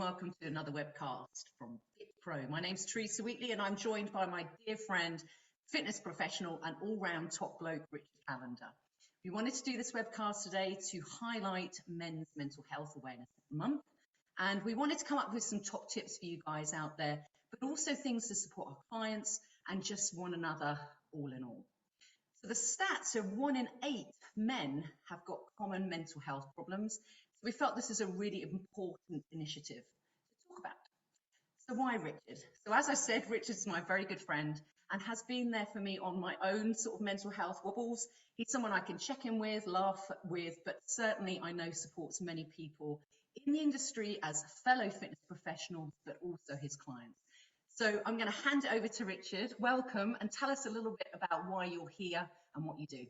welcome to another webcast from FitPro. My name's Teresa Wheatley and I'm joined by my dear friend, fitness professional and all-round top bloke, Richard Callender. We wanted to do this webcast today to highlight Men's Mental Health Awareness Month, and we wanted to come up with some top tips for you guys out there, but also things to support our clients and just one another all in all. So the stats are 1 in 8 men have got common mental health problems. So we felt this is a really important initiative to talk about. So why Richard? So as I said, Richard's my very good friend and has been there for me on my own sort of mental health wobbles. He's someone I can check in with, laugh with, but certainly I know supports many people in the industry as fellow fitness professionals, but also his clients. So I'm going to hand it over to Richard. Welcome, and tell us a little bit about why you're here and what you do.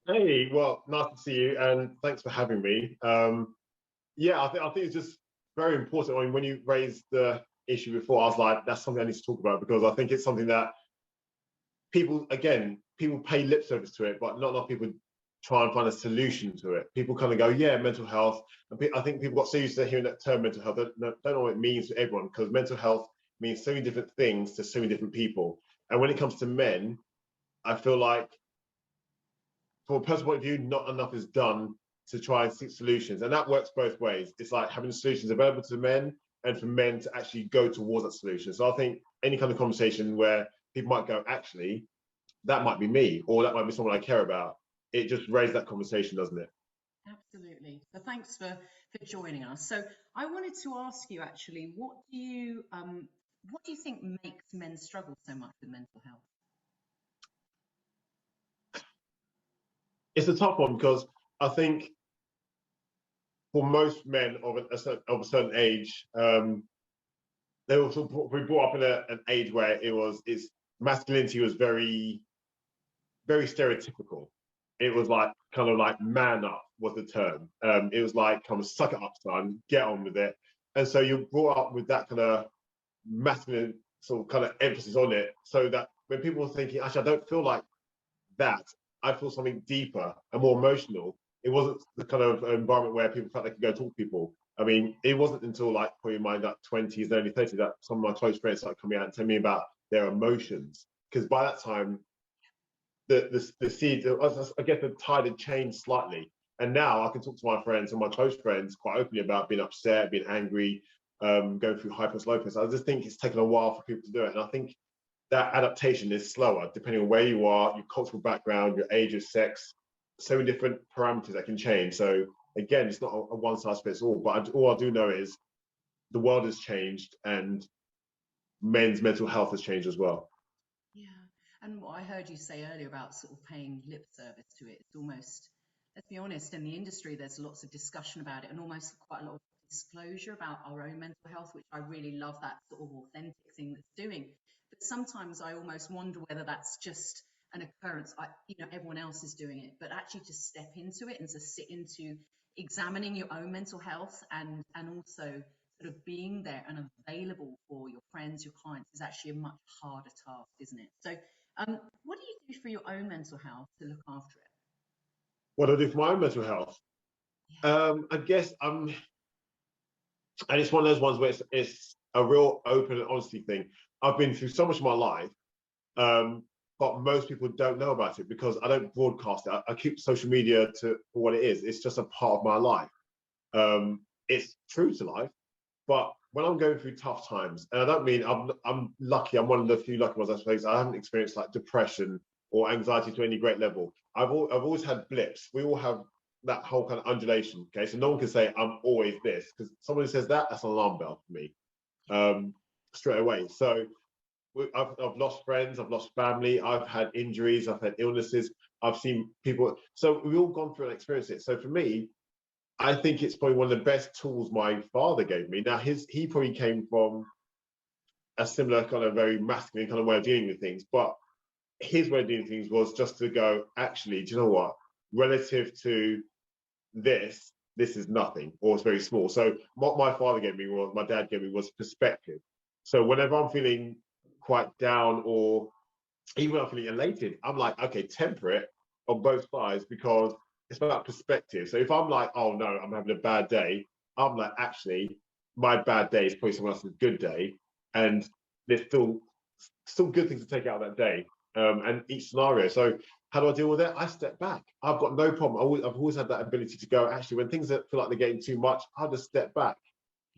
Hey, well, nice to see you, and thanks for having me. Yeah, I think it's just very important. I mean, when you raised the issue before, I was like, that's something I need to talk about, because I think it's something that people pay lip service to it, but not enough people try and find a solution to it. People kind of go, yeah, mental health. And I think people got so used to hearing that term mental health, they don't know what it means to everyone, because mental health means so many different things to so many different people. And when it comes to men, I feel like, from a personal point of view, not enough is done to try and seek solutions. And that works both ways. It's like having solutions available to men and for men to actually go towards that solution. So I think any kind of conversation where people might go, actually, that might be me, or that might be someone I care about, it just raises that conversation, doesn't it? Absolutely. So thanks for joining us. So I wanted to ask you, actually, what do you think makes men struggle so much with mental health? It's a tough one, because I think for most men of a certain age, they were brought up in an age where its masculinity was very, very stereotypical. It was like kind of like man up was the term. It was like kind of suck it up, son, get on with it. And so you're brought up with that kind of masculine sort of kind of emphasis on it, so that when people were thinking, actually, I don't feel like that, I feel something deeper and more emotional. It wasn't the kind of environment where people felt they could go talk to people. I mean, it wasn't until like probably in my 20s, early 30s, that some of my close friends started coming out and telling me about their emotions. Because by that time, the seeds, I guess the tide had changed slightly. And now I can talk to my friends and my close friends quite openly about being upset, being angry, going through hypers, lopus. I just think it's taken a while for people to do it. And I think that adaptation is slower, depending on where you are, your cultural background, your age, your sex, so many different parameters that can change. So again, it's not a one size fits all, but all I do know is the world has changed and men's mental health has changed as well. Yeah, and what I heard you say earlier about sort of paying lip service to it, it's almost, let's be honest, in the industry, there's lots of discussion about it and almost quite a lot of disclosure about our own mental health, which I really love, that sort of authentic thing that's doing. But sometimes I almost wonder whether that's just an occurrence, everyone else is doing it, but actually to step into it and to sit into examining your own mental health and also sort of being there and available for your friends, your clients, is actually a much harder task, isn't it? So what do you do for your own mental health to look after it? What do I do for my own mental health? Yeah. I guess and it's one of those ones where it's a real open and honesty thing. I've been through so much of my life, but most people don't know about it because I don't broadcast it. I keep social media for what it is. It's just a part of my life. It's true to life, but when I'm going through tough times, and I don't mean I'm lucky, I'm one of the few lucky ones, I suppose. I haven't experienced like depression or anxiety to any great level. I've always had blips. We all have that whole kind of undulation. Okay, so no one can say I'm always this, because someone who says that's an alarm bell for me straight away. So I've lost friends, I've lost family, I've had injuries, I've had illnesses, I've seen people. So we've all gone through and experienced it. So for me, I think it's probably one of the best tools my father gave me. Now, he probably came from a similar kind of very masculine kind of way of dealing with things, but his way of doing things was just to go, actually, do you know what? Relative to this is nothing, or it's very small. So what my father gave me, or my dad gave me, was perspective. So whenever I'm feeling quite down, or even when I'm feeling elated, I'm like, okay, temper it on both sides, because it's about perspective. So if I'm like, oh no, I'm having a bad day, I'm like, actually, my bad day is probably someone else's good day, and there's still good things to take out of that day, and each scenario. So how do I deal with it? I step back. I've got no problem. I've always had that ability to go, actually, when things feel like they're getting too much, I'll just step back.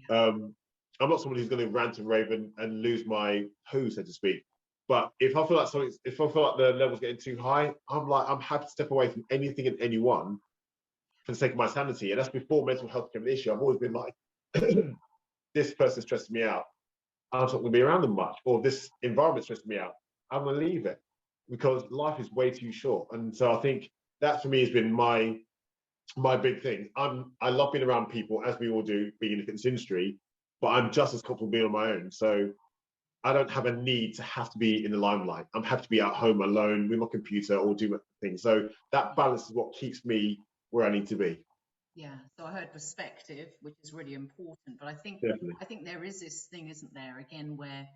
I'm not someone who's going to rant and rave and lose my who, so to speak. But if I feel like the level's getting too high, I'm happy to step away from anything and anyone for the sake of my sanity. And that's before mental health became an issue. I've always been like, this person stressing me out, I'm not going to be around them much, or this environment stressing me out, I'm going to leave it, because life is way too short. And so I think that for me has been my big thing. I love being around people, as we all do, being in the fitness industry, but I'm just as comfortable being on my own. So I don't have a need to have to be in the limelight. I'm happy to be at home alone with my computer or do my things. So that balance is what keeps me where I need to be. Yeah, so I heard perspective, which is really important, but Definitely. I think there is this thing, isn't there, again, where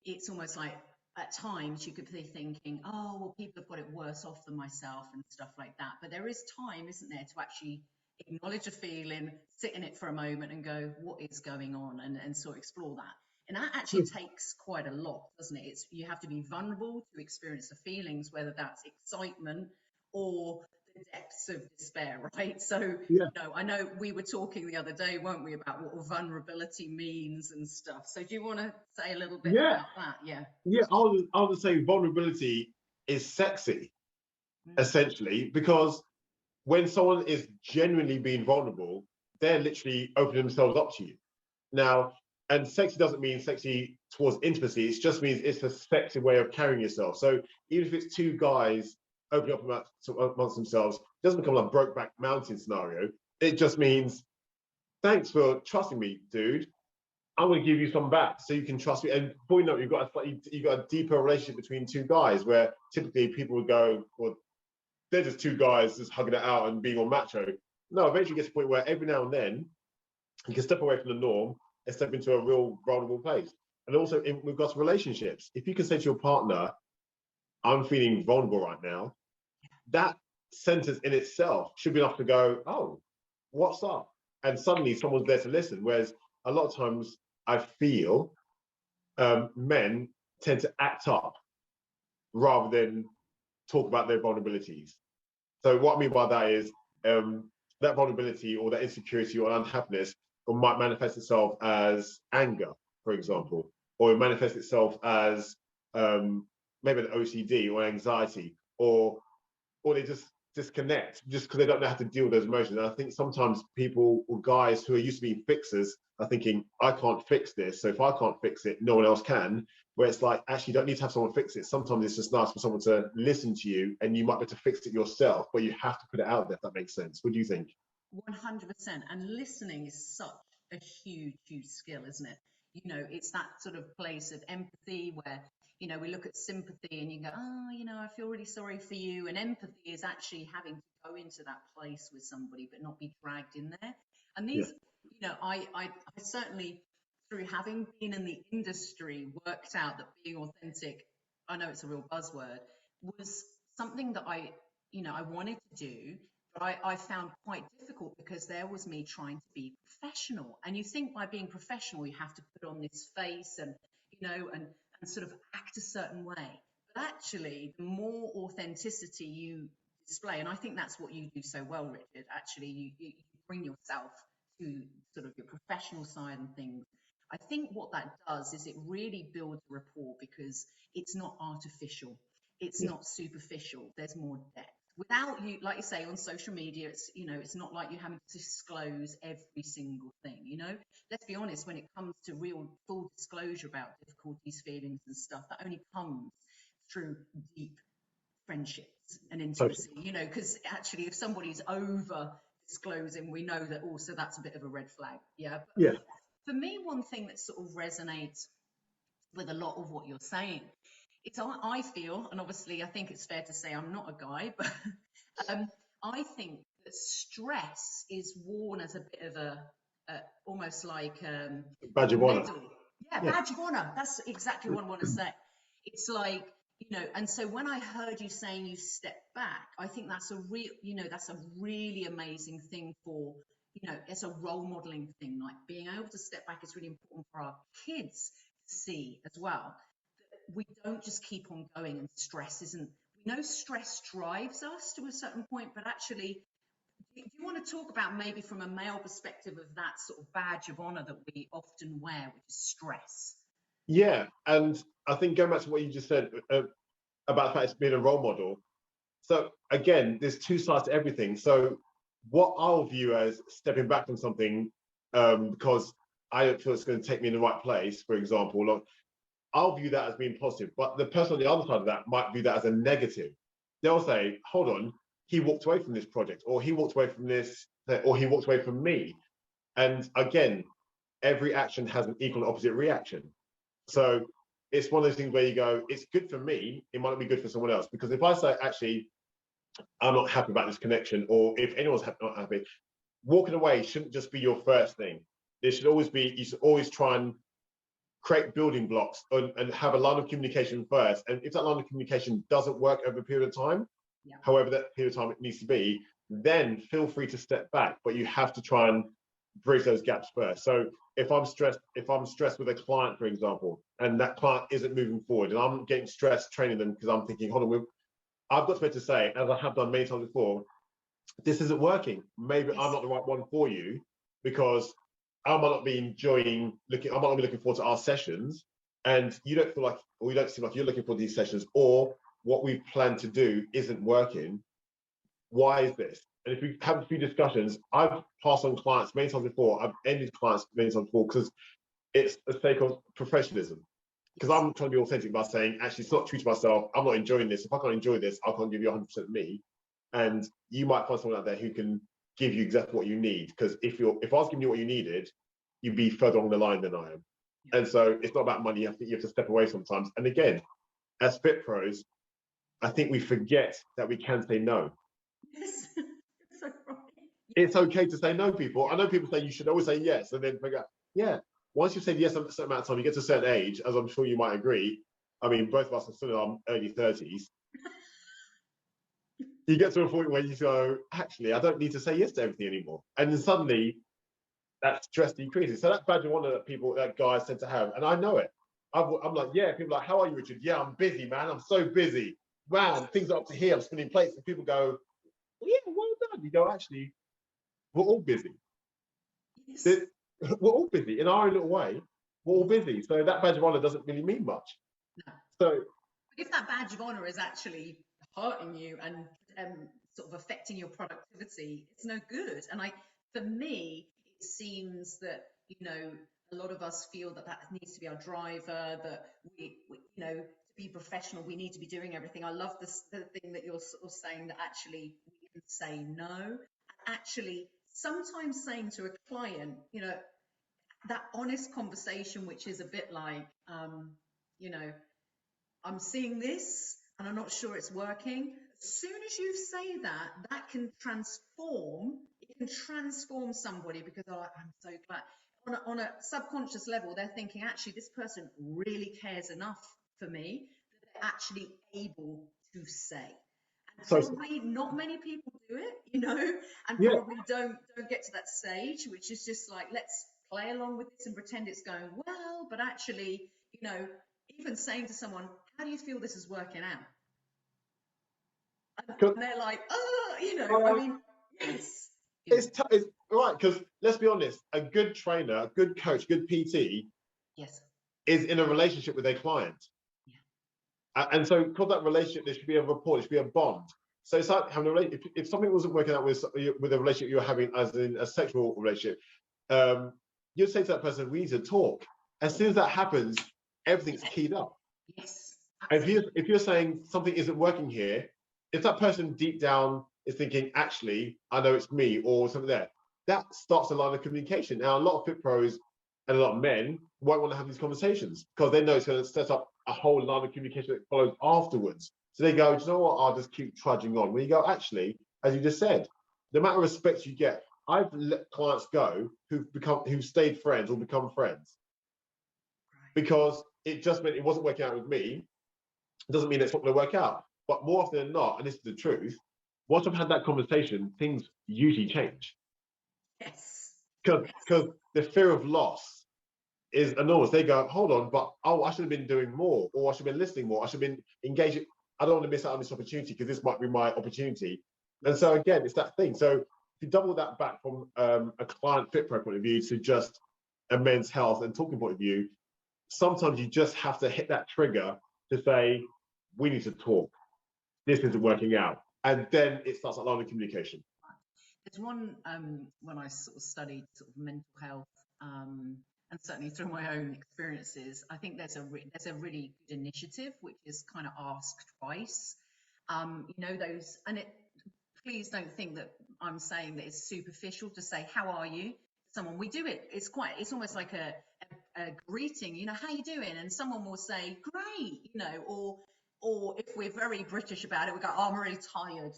it's almost like at times you could be thinking, oh, well, people have got it worse off than myself and stuff like that. But there is time, isn't there, to actually acknowledge a feeling, sit in it for a moment and go, what is going on, and sort of explore that. And that actually takes quite a lot, doesn't it? You have to be vulnerable to experience the feelings, whether that's excitement or the depths of despair, right? So, Yeah. I know we were talking the other day, weren't we, about what vulnerability means and stuff. So do you want to say a little bit about that? Yeah, I would say vulnerability is sexy, essentially, because when someone is genuinely being vulnerable, they're literally opening themselves up to you. Now, and sexy doesn't mean sexy towards intimacy. It just means it's a sexy way of carrying yourself. So even if it's two guys opening up amongst themselves, it doesn't become like a Brokeback Mountain scenario. It just means, thanks for trusting me, dude. I'm going to give you some back so you can trust me. And before you know it, you've got a deeper relationship between two guys, where typically people would go, well, they're just two guys just hugging it out and being all macho. No, eventually it gets to a point where every now and then you can step away from the norm and step into a real vulnerable place. And also in regards to relationships, if you can say to your partner, I'm feeling vulnerable right now, that sentence in itself should be enough to go, oh, what's up? And suddenly someone's there to listen. Whereas a lot of times I feel men tend to act up rather than talk about their vulnerabilities. So what I mean by that is that vulnerability or that insecurity or unhappiness might manifest itself as anger, for example, or it manifests itself as maybe an OCD or anxiety, or they just disconnect just because they don't know how to deal with those emotions. And I think sometimes people or guys who are used to being fixers are thinking, I can't fix this, so if I can't fix it, no one else can. Where it's like, actually, you don't need to have someone fix it. Sometimes it's just nice for someone to listen to you, and you might be able to fix it yourself, but you have to put it out there, if that makes sense. What do you think? 100%. And listening is such a huge, huge skill, isn't it? It's that sort of place of empathy where, we look at sympathy and you go, oh, I feel really sorry for you. And empathy is actually having to go into that place with somebody, but not be dragged in there. And these, I certainly, through having been in the industry, worked out that being authentic, I know it's a real buzzword, was something that I wanted to do, but I found quite difficult because there was me trying to be professional. And you think by being professional, you have to put on this face and, and sort of act a certain way. But actually, the more authenticity you display, and I think that's what you do so well, Richard, actually, you bring yourself to sort of your professional side and things. I think what that does is it really builds rapport because it's not artificial. It's not superficial. There's more depth. Without you, like you say, on social media, it's not like you having to disclose every single thing. Let's be honest, when it comes to real full disclosure about difficulties, feelings and stuff, that only comes through deep friendships and intimacy, because actually if somebody's over disclosing, we know that also that's a bit of a red flag. But for me, one thing that sort of resonates with a lot of what you're saying, I feel, and obviously I think it's fair to say I'm not a guy, but I think that stress is worn as a bit of a almost like Badge of honor. medal. Badge of honor. That's exactly what I want to say. It's like, and so when I heard you saying you step back, I think that's a real, that's a really amazing thing for it's a role modeling thing, like being able to step back is really important for our kids to see as well. We don't just keep on going, and stress isn't, we know stress drives us to a certain point, but actually, do you want to talk about maybe from a male perspective of that sort of badge of honor that we often wear, which is stress? Yeah, and I think going back to what you just said about the fact it's being a role model. So again, there's two sides to everything. So what I'll view as stepping back from something because I don't feel it's going to take me in the right place, for example, like, I'll view that as being positive. But the person on the other side of that might view that as a negative. They'll say, hold on, he walked away from this project, or he walked away from this, or he walked away from me. And again, every action has an equal and opposite reaction. So it's one of those things where you go, it's good for me, it might not be good for someone else. Because if I say, actually, I'm not happy about this connection, or if anyone's not happy, walking away shouldn't just be your first thing. There should always be, you should always try and create building blocks and have a line of communication first. And if that line of communication doesn't work over a period of time, however that period of time it needs to be, then feel free to step back. But you have to try and bridge those gaps first. So if I'm stressed with a client, for example, and that client isn't moving forward, and I'm getting stressed training them because I'm thinking, hold on, I've got to be able to say, as I have done many times before, this isn't working. Maybe I'm not the right one for you, because I might not be looking forward to our sessions, and you don't feel like, or you don't seem like you're looking for these sessions, or what we've planned to do isn't working. Why is this? And if we have a few discussions, I've passed on clients many times before, I've ended clients many times before, because it's a sake of professionalism. Because I'm trying to be authentic by saying, actually, it's not true to myself. I'm not enjoying this. If I can't enjoy this, I can't give you 100% of me. And you might find someone out there who can give you exactly what you need. Because if I was giving you what you needed, you'd be further along the line than I am. And so it's not about money. You have to step away sometimes. And again, as fit pros, I think we forget that we can say no. Yes. So right. It's okay to say no, people. I know people say you should always say yes, and then forget. Yeah. Once you've said yes a certain amount of time, you get to a certain age, as I'm sure you might agree. I mean, both of us are still in our early 30s. You get to a point where you go, actually, I don't need to say yes to everything anymore. And then suddenly that stress decreases. So that badge of honor that guys tend to have, and I know it. I'm like, yeah, people are like, how are you, Richard? Yeah, I'm busy, man. I'm so busy. Wow, things are up to here. I'm spinning plates. And people go, well, yeah, well done. You go, actually, we're all busy. Yes. We're all busy in our own little way. We're all busy. So that badge of honor doesn't really mean much. No. So if that badge of honor is actually hurting you and sort of affecting your productivity, it's no good. And for me, it seems that, a lot of us feel that needs to be our driver, that we to be professional, we need to be doing everything. I love the thing that you're sort of saying, that actually we can say no. And actually, sometimes saying to a client, that honest conversation, which is a bit like, I'm seeing this and I'm not sure it's working. As soon as you say that can transform. It can transform somebody, because I'm so glad. On a subconscious level, they're thinking, actually, this person really cares enough for me that they're actually able to say. And probably not many people do it, and probably don't get to that stage, which is just like, let's play along with this and pretend it's going well. But actually, even saying to someone, how do you feel this is working out? And they're like, I mean, yes. It's right, because let's be honest, a good trainer, a good coach, good PT is in a relationship with their client. Yeah. And so because that relationship, there should be a rapport, there should be a bond. So it's like having a relationship. If something wasn't working out with a relationship you're having, as in a sexual relationship, you'd say to that person, we need to talk. As soon as that happens, everything's keyed up. Yes. And if you're saying something isn't working here, if that person deep down is thinking, actually, I know it's me or something there, that starts a line of communication. Now, a lot of fit pros and a lot of men won't want to have these conversations, because they know it's going to set up a whole line of communication that follows afterwards. So they go, do you know what? I'll just keep trudging on. When you go, actually, as you just said, the amount of respect you get, I've let clients go who've stayed friends or become friends, because it just meant it wasn't working out with me. It doesn't mean it's not going to work out. But more often than not, and this is the truth, once I've had that conversation, things usually change. Yes. Because the fear of loss is enormous. They go, hold on, but I should have been doing more, or I should have been listening more. I should have been engaging. I don't want to miss out on this opportunity because this might be my opportunity. And so again, it's that thing. So if you double that back from a client FitPro point of view to just a men's health and talking point of view, sometimes you just have to hit that trigger to say, we need to talk. This isn't working out. And then it starts allowing communication. There's one, when I sort of studied sort of mental health, and certainly through my own experiences, I think there's a really good initiative, which is kind of ask twice. Those, and please don't think that I'm saying that it's superficial to say, how are you? Someone, we do it. It's almost like a greeting, how you doing? And someone will say, great, or if we're very British about it, we go, oh, I'm really tired,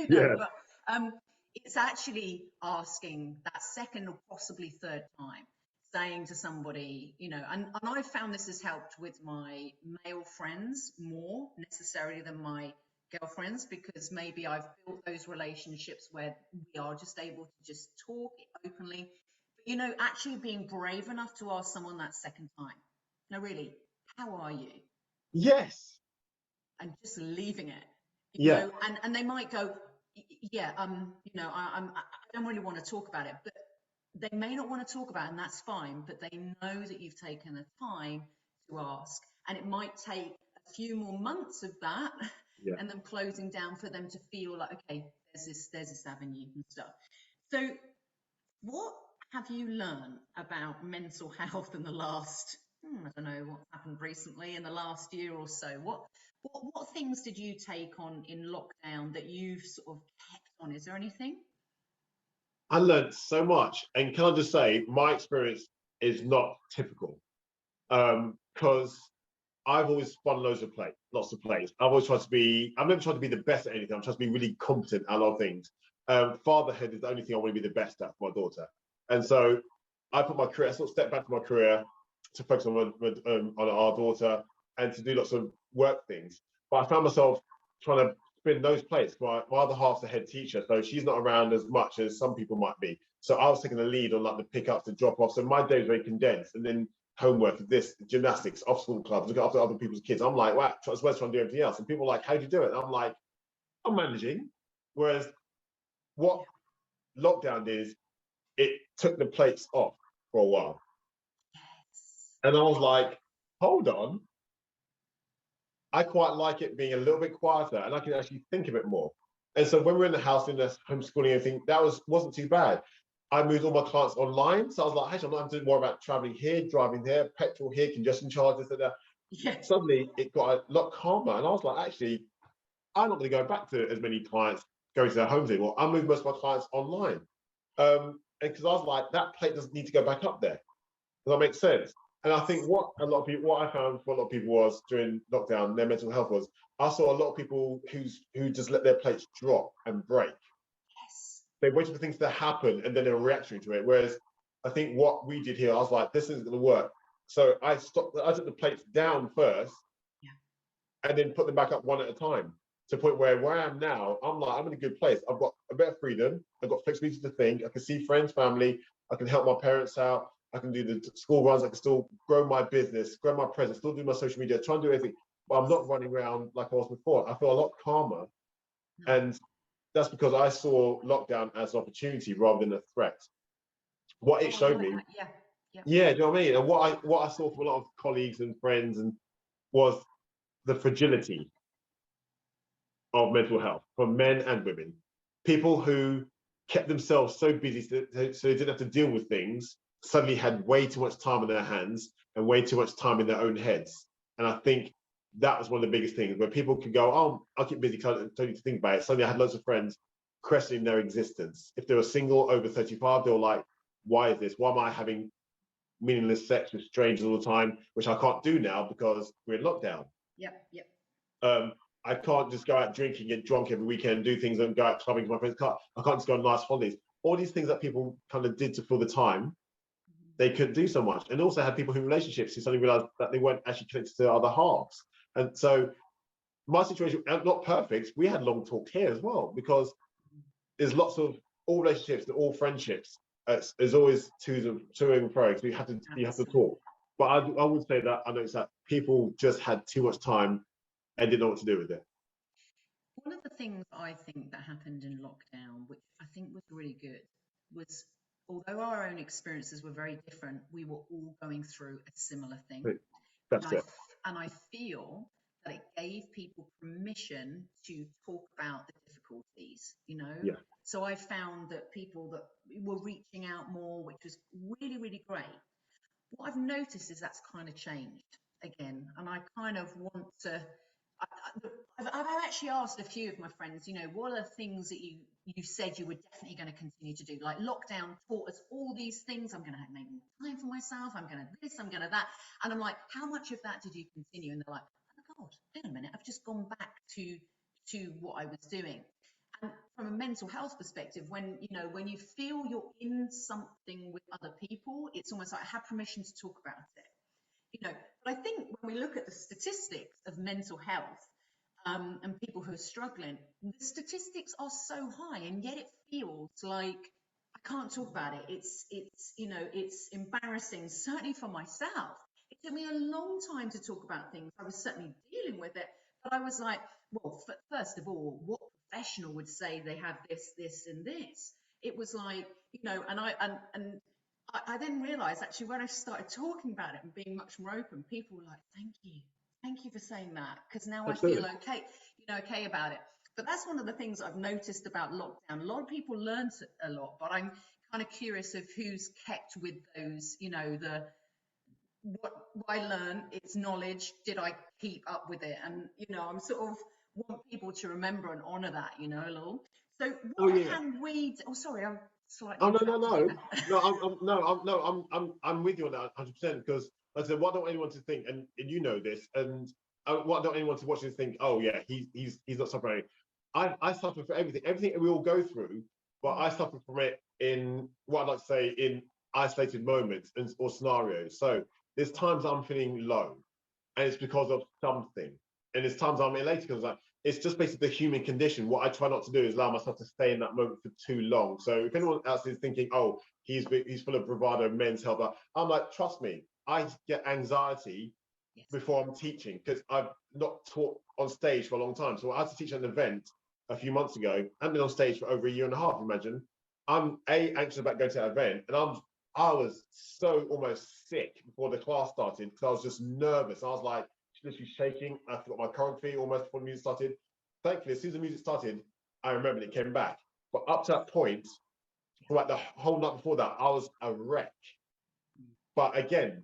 Yeah. but it's actually asking that second or possibly third time, saying to somebody, and I've found this has helped with my male friends more necessarily than my girlfriends, because maybe I've built those relationships where we are just able to just talk openly. But actually being brave enough to ask someone that second time, no, really, how are you? Yes. And just leaving it, Yeah. and they might go, yeah, I don't really want to talk about it, but they may not want to talk about it, and that's fine, but they know that you've taken the time to ask, and it might take a few more months of that, Yeah. and them closing down for them to feel like, okay, there's this avenue and stuff. So what have you learned about mental health in the last, I don't know what's happened recently, in the last year or so? What things did you take on in lockdown that you've sort of kept on? Is there anything? I learned so much. And can I just say, my experience is not typical. Because I've always spun lots of plays. I've never tried to be the best at anything. I'm trying to be really competent at a lot of things. Fatherhood is the only thing I want to be the best at for my daughter. And so I sort of stepped back from my career to focus on our daughter and to do lots of work things. But I found myself trying to spin those plates. My other half's a head teacher, so she's not around as much as some people might be. So I was taking the lead on like the pickups, the drop-offs, and my day was very condensed. And then homework, this gymnastics, off school clubs, look after other people's kids. I'm like, wow, as well as trying to do everything else. And people are like, how do you do it? And I'm like, I'm managing. Whereas what lockdown is, it took the plates off for a while. And I was like, hold on. I quite like it being a little bit quieter and I can actually think a bit more. And so when we're in the house in this homeschooling and everything, that wasn't too bad. I moved all my clients online. So I was like, hey, I'm not doing more about traveling here, driving there, petrol here, congestion charges, and Yes. suddenly it got a lot calmer. And I was like, actually, I'm not going to go back to as many clients going to their homes anymore. I moved most of my clients online. And because I was like, that plate doesn't need to go back up there. Does that make sense? And I think what I found for a lot of people was during lockdown, their mental health was, I saw a lot of people who just let their plates drop and break. Yes. They waited for things to happen and then they were reacting to it. Whereas I think what we did here, I was like, this isn't going to work. So I took the plates down first, and then put them back up one at a time. To the point where I am now, I'm in a good place. I've got a bit of freedom. I've got flexibility to think. I can see friends, family. I can help my parents out. I can do the school runs. I can still grow my business, grow my presence, still do my social media, try and do everything. But I'm not running around like I was before. I feel a lot calmer. And that's because I saw lockdown as an opportunity rather than a threat. What it showed me, yeah, do you know what I mean? And what I saw from a lot of colleagues and friends was the fragility of mental health for men and women. People who kept themselves so busy so they didn't have to deal with things suddenly had way too much time on their hands and way too much time in their own heads. And I think that was one of the biggest things where people could go, oh, I'll keep busy because I don't need to think about it. Suddenly I had loads of friends questioning their existence. If they were single over 35, they were like, why is this? Why am I having meaningless sex with strangers all the time, which I can't do now because we're in lockdown. I can't just go out drinking, get drunk every weekend, do things and go out clubbing with my friends. I can't just go on nice holidays. All these things that people kind of did to fill the time, they couldn't do so much. And also had people in relationships who suddenly realized that they weren't actually connected to their other halves. And so my situation, not perfect, we had long talks here as well, because there's lots of all relationships, all friendships It's always to and fro. So you have to talk. But I would say that I noticed that people just had too much time and didn't know what to do with it. One of the things I think that happened in lockdown, which I think was really good, was although our own experiences were very different, we were all going through a similar thing. That's And it. I feel that it gave people permission to talk about the difficulties, you know? Yeah. So I found that people that were reaching out more, which was really, really great. What I've noticed is that's kind of changed again. And I kind of want to, I've actually asked a few of my friends, you know, what are the things that you said you were definitely going to continue to do? Like lockdown taught us all these things. I'm going to make more time for myself. I'm going to this, I'm going to that. And I'm like, how much of that did you continue? And they're like, oh God, hang on a minute. I've just gone back to what I was doing. And from a mental health perspective, when you feel you're in something with other people, it's almost like I have permission to talk about it. You know, but I think when we look at the statistics of mental health and people who are struggling, the statistics are so high, and yet it feels like I can't talk about it. It's embarrassing, certainly for myself. It took me a long time to talk about things. I was certainly dealing with it, but I was like, well, first of all, what professional would say they have this, and this? It was like, and I then realized actually when I started talking about it and being much more open, people were like, thank you for saying that, because now Absolutely. I feel okay about it. But that's one of the things I've noticed about lockdown. A lot of people learned a lot, but I'm kind of curious of who's kept with those, what I learned, it's knowledge. Did I keep up with it? And, I'm sort of want people to remember and honor that, Lil. So what can we do? Oh, sorry, I'm slightly. Oh no. I'm with you on that 100%, because like I said, what I don't want anyone to think, and you know this, and what I don't want anyone to watch this think, oh yeah, he's not suffering. I suffer for everything we all go through, but I suffer from it in what I'd like to say in isolated moments or scenarios. So there's times I'm feeling low, and it's because of something, and there's times I'm elated because it's just basically the human condition. What I try not to do is allow myself to stay in that moment for too long. So if anyone else is thinking, oh, he's full of bravado, men's health, I'm like, trust me, I get anxiety before I'm teaching, because I've not taught on stage for a long time. So I had to teach an event a few months ago. I haven't been on stage for over a year and a half, imagine. I'm anxious about going to that event, and I was so almost sick before the class started because I was just nervous. I was like literally shaking. I forgot my choreography almost before the music started. Thankfully, as soon as the music started, I remembered it came back. But up to that point, for like the whole night before that, I was a wreck. But again,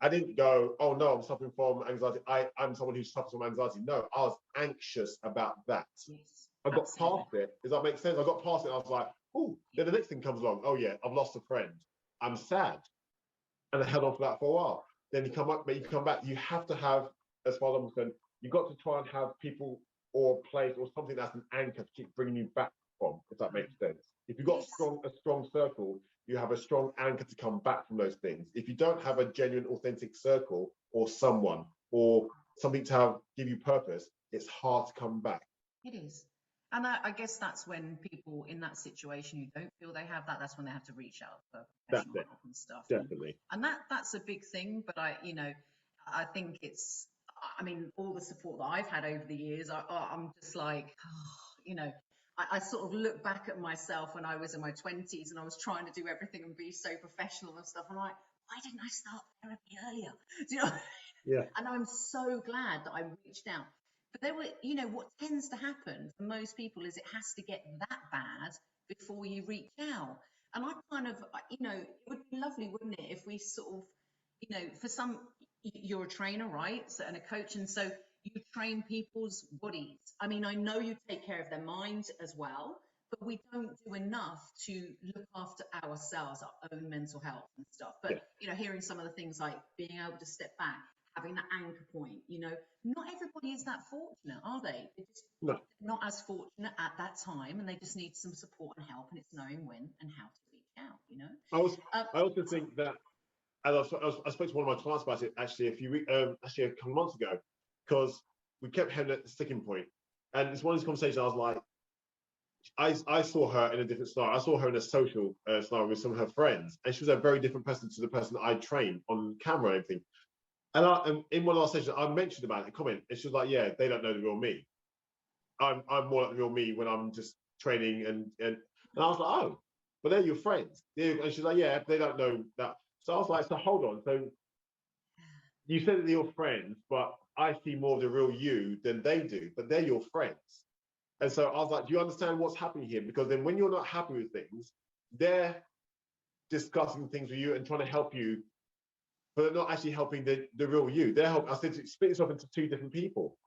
I didn't go, oh no, I'm suffering from anxiety. I'm someone who suffers from anxiety. No, I was anxious about that. Yes, I got past it. Does that make sense? I got past it. I was like, oh, then the next thing comes along. Oh yeah, I've lost a friend. I'm sad. And I held on for that for a while. Then you come up, but you come back. You have to have, as far as I'm concerned, you've got to try and have people or a place or something that's an anchor to keep bringing you back from, if that makes sense. If you've got a strong circle, you have a strong anchor to come back from those things. If you don't have a genuine, authentic circle or someone or something to give you purpose, it's hard to come back. It is. And I guess that's when people in that situation who don't feel they have that, that's when they have to reach out for professional help and stuff. Definitely. And that's a big thing. But I think it's, I mean, all the support that I've had over the years, I'm just like, I sort of look back at myself when I was in my 20s and I was trying to do everything and be so professional and stuff. I'm like, why didn't I start therapy earlier? Do you know? Yeah. And I'm so glad that I reached out. But there were, what tends to happen for most people is it has to get that bad before you reach out. And I kind of, it would be lovely, wouldn't it, if we sort of, for some, you're a trainer, right? So, and a coach. And so you train people's bodies. I mean, I know you take care of their minds as well, but we don't do enough to look after ourselves, our own mental health and stuff. But, hearing some of the things like being able to step back, having that anchor point, not everybody is that fortunate, are they? They're not as fortunate at that time, and they just need some support and help, and it's knowing when and how to reach out, I also think that, and I spoke to one of my clients about it actually a couple of months ago, because we kept having a sticking point, and it's one of these conversations I was like, I saw her in a different scenario. I saw her in a social scenario with some of her friends, and she was a very different person to the person I trained on camera and everything. And in one of our sessions, I mentioned about it, a comment, and she was like, "Yeah, they don't know the real me. I'm more like the real me when I'm just training." And I was like, "Oh, but they're your friends." And she's like, "Yeah, they don't know that." So I was like, "So hold on. So you said that they're your friends, but I see more of the real you than they do. But they're your friends." And so I was like, "Do you understand what's happening here? Because then when you're not happy with things, they're discussing things with you and trying to help you, but they're not actually helping the real you. They're helping." I said, "Split yourself into two different people.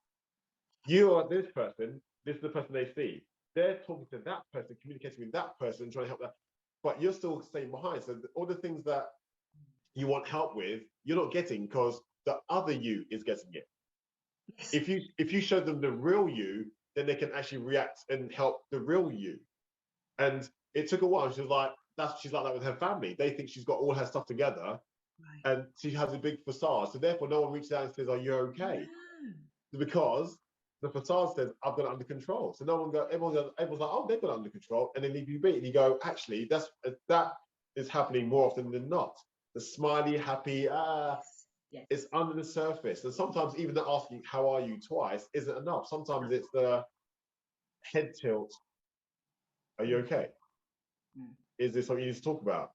You are this person, this is the person they see. They're talking to that person, communicating with that person, trying to help that, but you're still staying behind. So all the things that you want help with, you're not getting because the other you is getting it. If you show them the real you, then they can actually react and help the real you." And it took a while. She was like, she's like that with her family. They think she's got all her stuff together, Right. and she has a big facade. So therefore, no one reaches out and says, "Are you okay?" Because the facade says, "I've got it under control." So no one goes, everyone's like, "Oh, they've got it under control," and then leave you be. And you go, actually, that is happening more often than not. The smiley, happy, Yes. it's under the surface. And sometimes even the asking, "How are you?" twice isn't enough. Sometimes it's the head tilt. "Are you okay? Mm. Is this something you need to talk about?"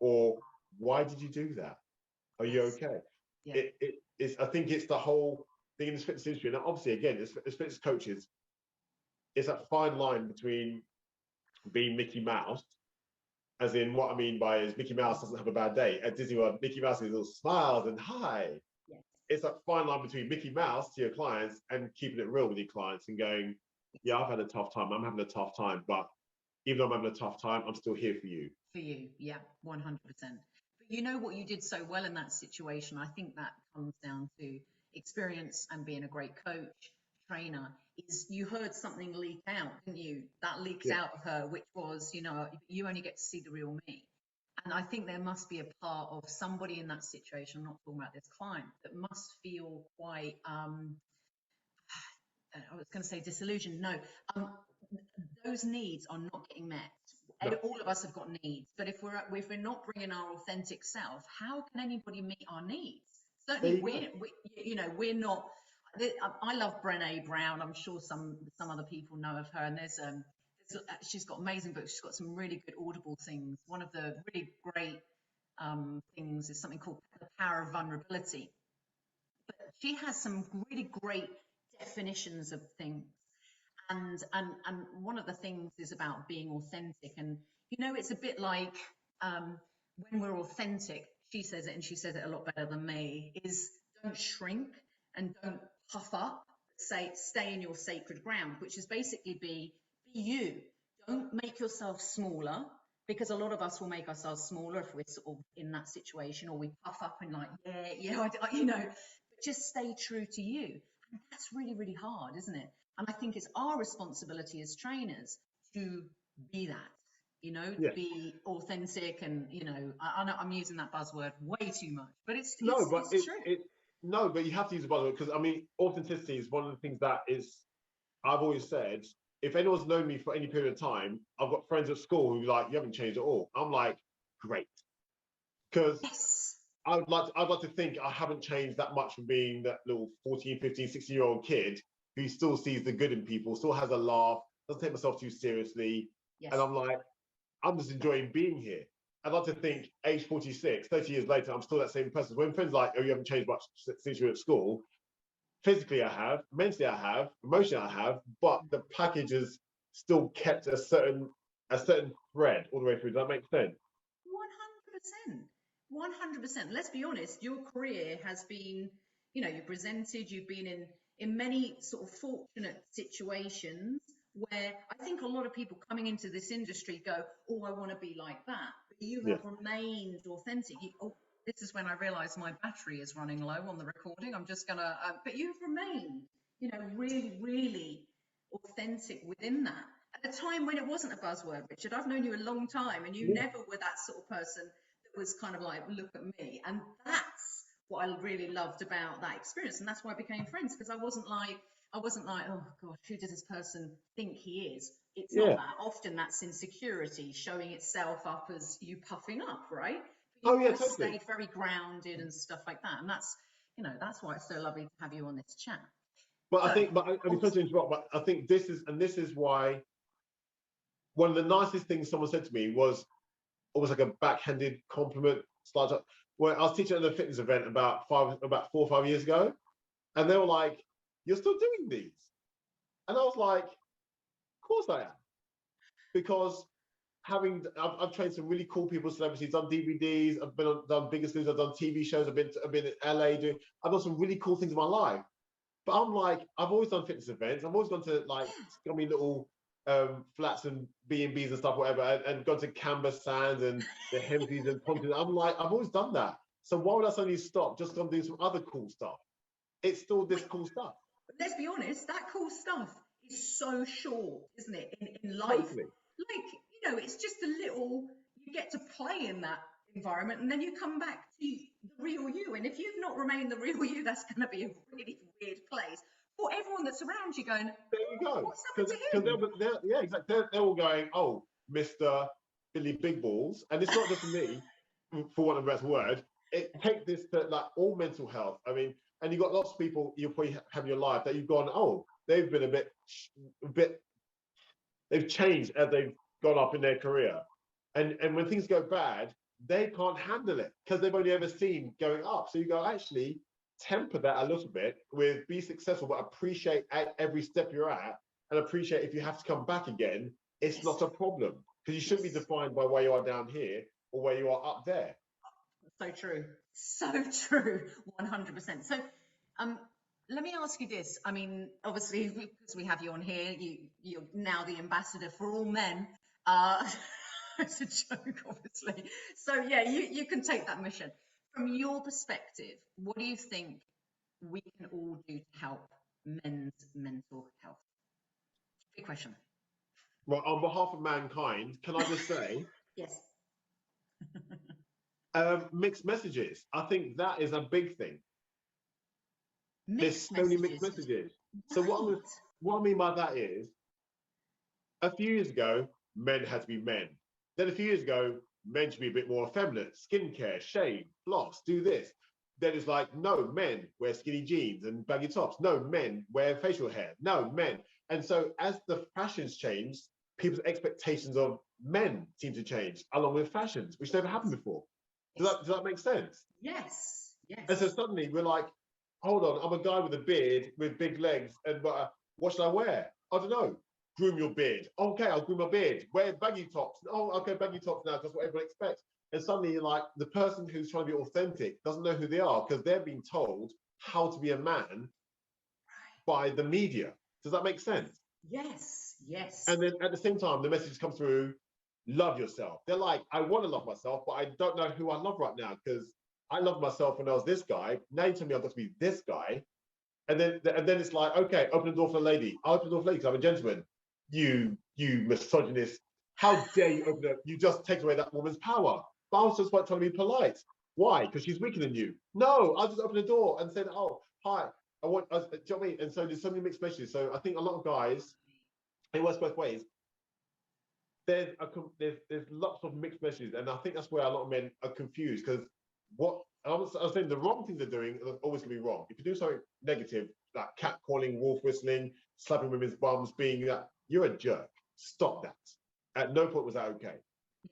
Or, "Why did you do that? Are you okay?" Yeah. It's, I think it's the whole thing in the fitness industry. And obviously, again, as fitness coaches, it's that fine line between being Mickey Mouse, as in what I mean by is Mickey Mouse doesn't have a bad day. At Disney World, Mickey Mouse is all smiles and hi. Yes. It's that fine line between Mickey Mouse to your clients and keeping it real with your clients and going, "Yeah, I've had a tough time. I'm having a tough time, but even though I'm having a tough time, I'm still here for you." For you, yeah, 100%. But you know what you did so well in that situation? I think that comes down to experience and being a great coach, trainer, is you heard something leak out, didn't you? That leaked Yeah. out of her, which was, you only get to see the real me. And I think there must be a part of somebody in that situation, I'm not talking about this client, that must feel quite, I was going to say disillusioned. No, um, those needs are not getting met. No. All of us have got needs, but if we're not bringing our authentic self, how can anybody meet our needs? Certainly, we're not. I love Brené Brown. I'm sure some other people know of her, and she's got amazing books. She's got some really good Audible things. One of the really great things is something called The Power of Vulnerability. But she has some really great definitions of things. And one of the things is about being authentic. And it's a bit like when we're authentic, she says it, and she says it a lot better than me, is don't shrink and don't puff up, stay in your sacred ground, which is basically be you. Don't make yourself smaller, because a lot of us will make ourselves smaller if we're sort of in that situation, or we puff up and like, but just stay true to you. And that's really, really hard, isn't it? And I think it's our responsibility as trainers to be that, Yeah. to be authentic. And, I know I'm using that buzzword way too much, but it's No, but true. no, but you have to use the buzzword because I mean, authenticity is one of the things that is. I've always said, if anyone's known me for any period of time, I've got friends at school who like, "You haven't changed at all." I'm like, great, because Yes. I'd like to think I haven't changed that much from being that little 14, 15, 16-year-old kid who still sees the good in people, still has a laugh, doesn't take myself too seriously. Yes. And I'm like, I'm just enjoying being here. I'd like to think age 46, 30 years later, I'm still that same person. When friends are like, "Oh, you haven't changed much since you were at school," physically I have, mentally I have, emotionally I have, but the package is still kept a certain thread all the way through. Does that make sense? 100%. 100%. Let's be honest, your career has been, you presented, you've been in many sort of fortunate situations where I think a lot of people coming into this industry go, "Oh, I want to be like that." But you Yeah. have remained authentic. This is when I realized my battery is running low on the recording. I'm just gonna, but you've remained, really, really authentic within that. At a time when it wasn't a buzzword, Richard. I've known you a long time, and you Yeah. never were that sort of person that was kind of like, "Look at me." And that's what I really loved about that experience. And that's why I became friends, because I wasn't like, I wasn't like, oh God, who does this person think he is? It's not Yeah. that. Often that's insecurity showing itself up as you puffing up, right? But Oh you've yeah, always totally. stayed very grounded and stuff like that. And that's, that's why it's so lovely to have you on this chat. But I So, think, I mean, sorry to interrupt, but I think this is why one of the nicest things someone said to me was almost like a backhanded compliment. Where I was teaching at a fitness event about 4 or 5 years ago, and they were like, "You're still doing these?" And I was like, "Of course I am," because I've trained some really cool people, celebrities, done DVDs, done Biggest Loser, I've done TV shows, I've been in LA I've done some really cool things in my life. But I'm like, I've always done fitness events. I've always gone to like scummy little flats and B&Bs and stuff, whatever, and gone to Canvas Sands and the Hempties and Pontins. I'm like, I've always done that. So why would I suddenly stop just to do some other cool stuff? It's still this cool stuff. Let's be honest, that cool stuff is so short, isn't it, in life? Totally. Like, it's just a little, you get to play in that environment and then you come back to the real you. And if you've not remained the real you, that's going to be a really weird place for everyone that's around you going, there you go. What's happened to him? Yeah, exactly. They're all going, oh, Mr. Billy Big Balls. And it's not just for me, for want of a better word. Take this to like all mental health. I mean, and you've got lots of people you probably have in your life that you've gone, oh, they've been a bit, they've changed as they've gone up in their career. And when things go bad, they can't handle it because they've only ever seen going up. So you go, actually, temper that a little bit with be successful, but appreciate at every step you're at, and appreciate if you have to come back again, it's not a problem because you shouldn't be defined by where you are down here or where you are up there. So true. So true. 100%. So, let me ask you this. I mean, obviously, because we have you on here, you're now the ambassador for all men. It's a joke, obviously. So, yeah, you can take that mission. From your perspective, what do you think we can all do to help men's mental health? Big question. Well, on behalf of mankind, can I just say, Yes. mixed messages. I think that is a big thing. There's so many mixed messages. Right. So what I mean by that is, a few years ago, men had to be men. Then a few years ago, men should be a bit more effeminate, skincare, shave, floss, do this. Then it's like, no, men wear skinny jeans and baggy tops. No, men wear facial hair. No, men. And so as the fashions change, people's expectations of men seem to change along with fashions, which never happened before. Does that make sense? Yes. And so suddenly we're like, hold on, I'm a guy with a beard with big legs, and what should I wear? I don't know. Groom your beard. Okay, I'll groom my beard. Wear baggy tops. Oh, okay, baggy tops now, because what everyone expects. And suddenly, like, the person who's trying to be authentic doesn't know who they are because they're being told how to be a man by the media. Does that make sense? Yes. And then at the same time, the message comes through, love yourself. They're like, I want to love myself, but I don't know who I love right now because I loved myself when I was this guy. Now you tell me I've got to be this guy. And then it's like, okay, open the door for the lady. I'll open the door for the lady because I'm a gentleman. You misogynist. How dare you open it? You just take away that woman's power. But I was just like trying to be polite. Why? Because she's weaker than you. No, I'll just open the door and say, oh, hi. Do you know what I mean? And so there's so many mixed messages. So I think a lot of guys, it works both ways. There's lots of mixed messages. And I think that's where a lot of men are confused because I was saying the wrong things they're doing are always going to be wrong. If you do something negative, like catcalling, wolf whistling, slapping women's bums, being that, you're a jerk. Stop that. At no point was that okay.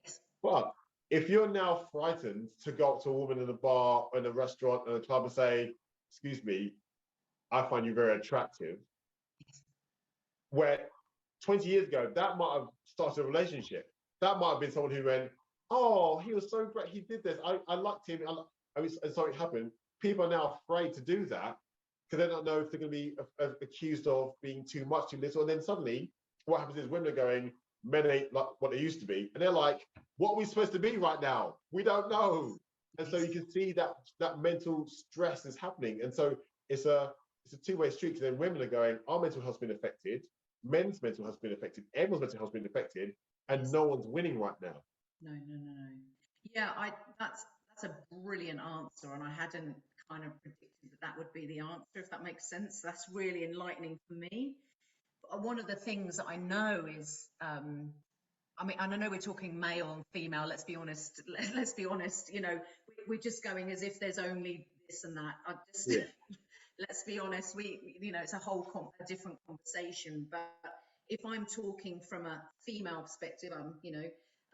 Yes. But if you're now frightened to go up to a woman in a bar, in a restaurant, in a club and say, excuse me, I find you very attractive, where 20 years ago, that might have started a relationship. That might have been someone who went, oh, he was so great, he did this. I liked him. And something happened. People are now afraid to do that because they don't know if they're going to be accused of being too much, too little. And then suddenly, what happens is women are going, men ain't like what they used to be. And they're like, what are we supposed to be right now? We don't know. And so you can see that mental stress is happening. And so it's a two-way street. Because then women are going, our mental health's been affected. Men's mental health's been affected. Everyone's mental health's been affected. And no one's winning right now. No. Yeah, that's a brilliant answer, and I hadn't kind of predicted that would be the answer, if that makes sense. That's really enlightening for me. But one of the things that I know is, I mean, and I know we're talking male and female. Let's be honest. Let's be honest. We're just going as if there's only this and that. Yeah. Let's be honest. It's a different conversation. But if I'm talking from a female perspective, I'm,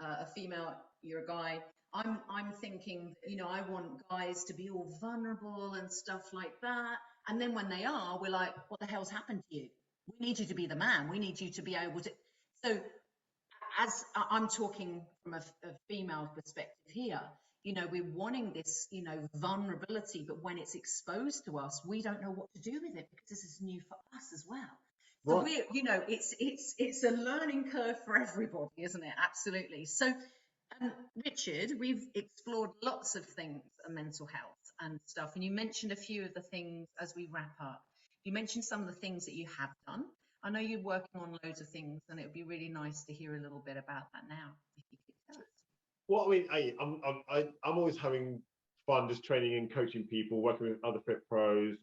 a female. You're a guy. I'm thinking, I want guys to be all vulnerable and stuff like that. And then when they are, we're like, what the hell's happened to you? We need you to be the man. We need you to be able to. So, as I'm talking from a female perspective here, we're wanting this, vulnerability, but when it's exposed to us, we don't know what to do with it because this is new for us as well. So Right. it's a learning curve for everybody, isn't it? Absolutely. So, Richard, we've explored lots of things of mental health and stuff, and you mentioned a few of the things as we wrap up. You mentioned some of the things that you have done. I know you're working on loads of things, and it would be really nice to hear a little bit about that now, if you could tell us. Well, I mean, I'm always having fun just training and coaching people, working with other fit pros.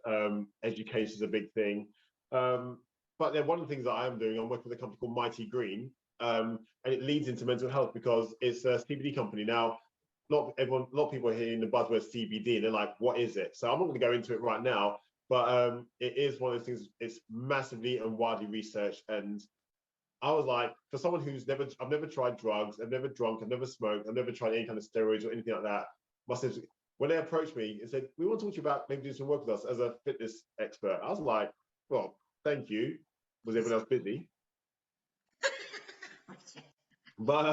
Education is a big thing. But then one of the things that I am doing, I'm working with a company called Mighty Green, and it leads into mental health because it's a CBD company. Now, a lot of people are hearing the buzzword CBD, and they're like, what is it? So I'm not going to go into it right now, but it is one of those things. It's massively and widely researched, and I was like, for someone I've never tried drugs, I've never drunk, I've never smoked, I've never tried any kind of steroids or anything like that. When they approached me and said, we want to talk to you about maybe doing some work with us as a fitness expert, I was like, well, thank you. Was everyone else busy? But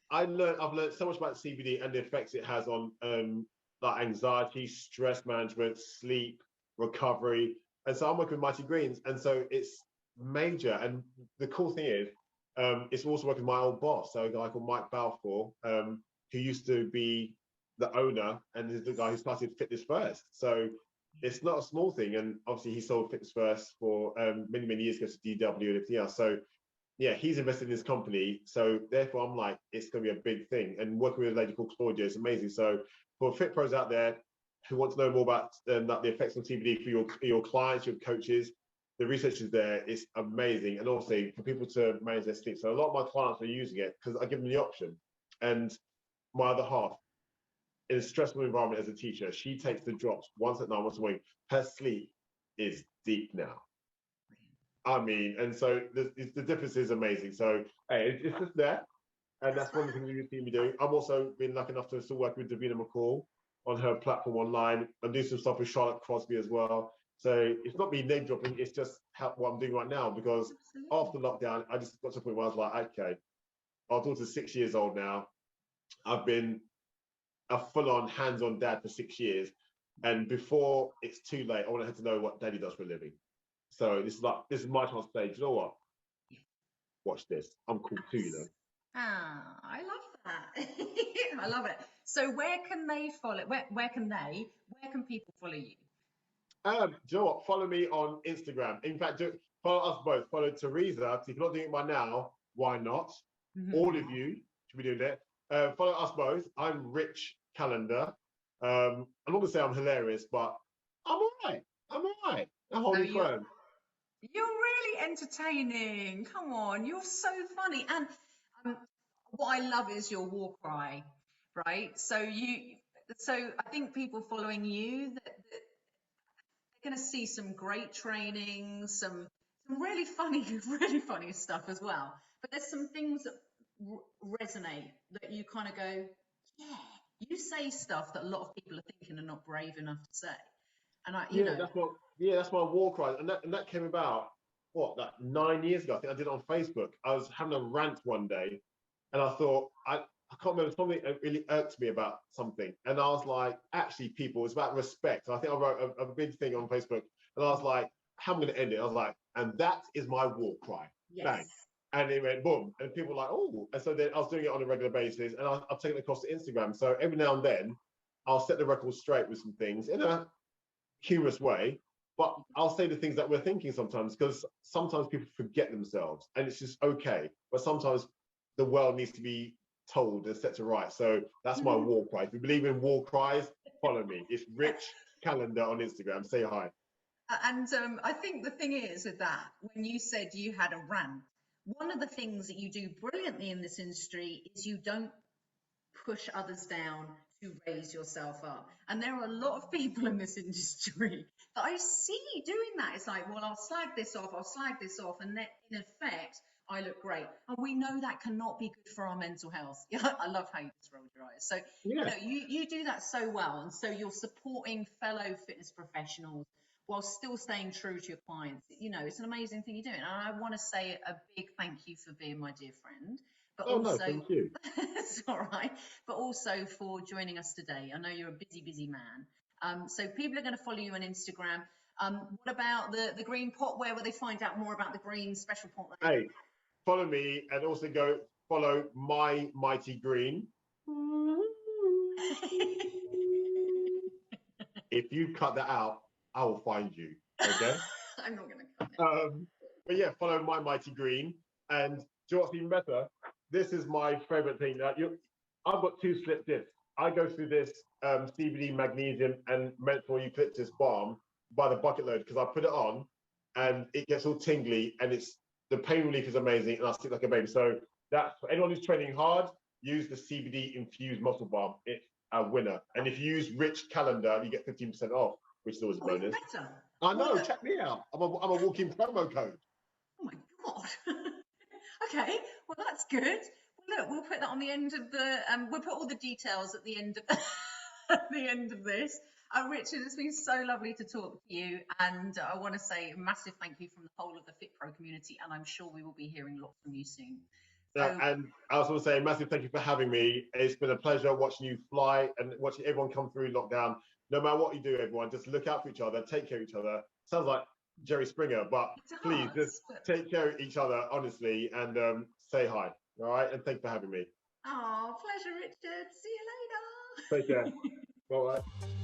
I've learned so much about CBD and the effects it has on like anxiety, stress management, sleep, recovery. And so I'm working with Mighty Greens, and so it's major. And the cool thing is, it's also working with my old boss, so a guy called Mike Balfour, who used to be the owner and is the guy who started Fitness First. So it's not a small thing. And obviously he sold Fitness First for many, many years ago to DW and everything else. So yeah, he's invested in this company. So therefore I'm like, it's going to be a big thing. And working with a lady called Claudia is amazing. So for fit pros out there who want to know more about the effects of CBD for your clients, your coaches, the research is there. It's amazing. And also for people to manage their sleep. So a lot of my clients are using it because I give them the option. And my other half, in a stressful environment as a teacher, she takes the drops once at night, once a week. Her sleep is deep now. I mean, and so the difference is amazing. So hey, it's just there. And that's one of the things you've seen me doing. I've also been lucky enough to still work with Davina McCall on her platform online and do some stuff with Charlotte Crosby as well. So it's not me name dropping, it's just what I'm doing right now, because after lockdown, I just got to a point where I was like, okay, our daughter's 6 years old now. I've been a full-on hands-on dad for 6 years. And before it's too late, I want her to know what daddy does for a living. So this is my chance to say, do you know what? Watch this. I'm cool too, you know. Ah, I love that. I love it. So where can they follow? Where can people follow you? Do you know what? Follow me on Instagram. In fact, follow us both. Follow Teresa. If you're not doing it by now, why not? Mm-hmm. All of you should be doing that. Follow us both. I'm Rich Callender. I'm not gonna say I'm hilarious, but I'm all right. I'm holding firm. You're really entertaining. Come on, you're so funny. And what I love is your war cry, right? So I think people following you, they're going to see some great training, some really funny stuff as well. But there's some things that resonate that you kind of go, yeah, you say stuff that a lot of people are thinking are not brave enough to say. And that's my war cry, and that came about like 9 years ago. I think I did it on Facebook. I was having a rant one day, and I thought I can't remember, something that really irked me about something, and I was like, actually, people, it's about respect. And I think I wrote a big thing on Facebook, and I was like, how am I going to end it? I was like, and that is my war cry. Yes. Bang. And it went boom, and people were like, oh, and so then I was doing it on a regular basis, and I've taken it across to Instagram. So every now and then, I'll set the record straight with some things in a humorous way, but I'll say the things that we're thinking sometimes, because sometimes people forget themselves, and it's just okay. But sometimes the world needs to be told and set to right. So that's my war cry. If you believe in war cries, follow me. It's Rich Callender on Instagram. Say hi. And I think the thing is with that, when you said you had a rant, one of the things that you do brilliantly in this industry is you don't push others down to raise yourself up. And there are a lot of people in this industry that I see doing that. It's like, well, I'll slag this off, and then in effect, I look great. And we know that cannot be good for our mental health. Yeah, I love how you just rolled your eyes. So, Yeah. you do that so well. And so you're supporting fellow fitness professionals while still staying true to your clients. It's an amazing thing you're doing. And I want to say a big thank you for being my dear friend. But Oh, also, no, thank you. it's all right. But also for joining us today. I know you're a busy, busy man. So people are going to follow you on Instagram. What about the green pot? Where will they find out more about the green special pot? Hey, follow me and also go follow My Mighty Green. If you cut that out, I will find you. Okay. I'm not going to cut it. But yeah, follow My Mighty Green. And do you know what's even better? This is my favorite thing. I've got 2 slip discs. I go through this CBD magnesium and menthol eucalyptus balm by the bucket load because I put it on and it gets all tingly and the pain relief is amazing and I sleep like a baby. So that's for anyone who's training hard, use the CBD infused muscle balm. It's a winner. And if you use Rich Callender, you get 15% off, which is always a bonus. Better. I know, check me out. I'm a walking promo code. Oh my God. Okay, well that's good. Well, look, we'll put that on the end of the. We'll put all the details at the end of at the end of this. Richard, it's been so lovely to talk to you, and I want to say a massive thank you from the whole of the FitPro community, and I'm sure we will be hearing lots from you soon. And I also want to say a massive thank you for having me. It's been a pleasure watching you fly and watching everyone come through lockdown. No matter what you do, everyone, just look out for each other, take care of each other. Sounds like Jerry Springer, but please just take care of each other, honestly, and say hi. All right, and thanks for having me. Oh, pleasure, Richard. See you later. Take care. Bye-bye.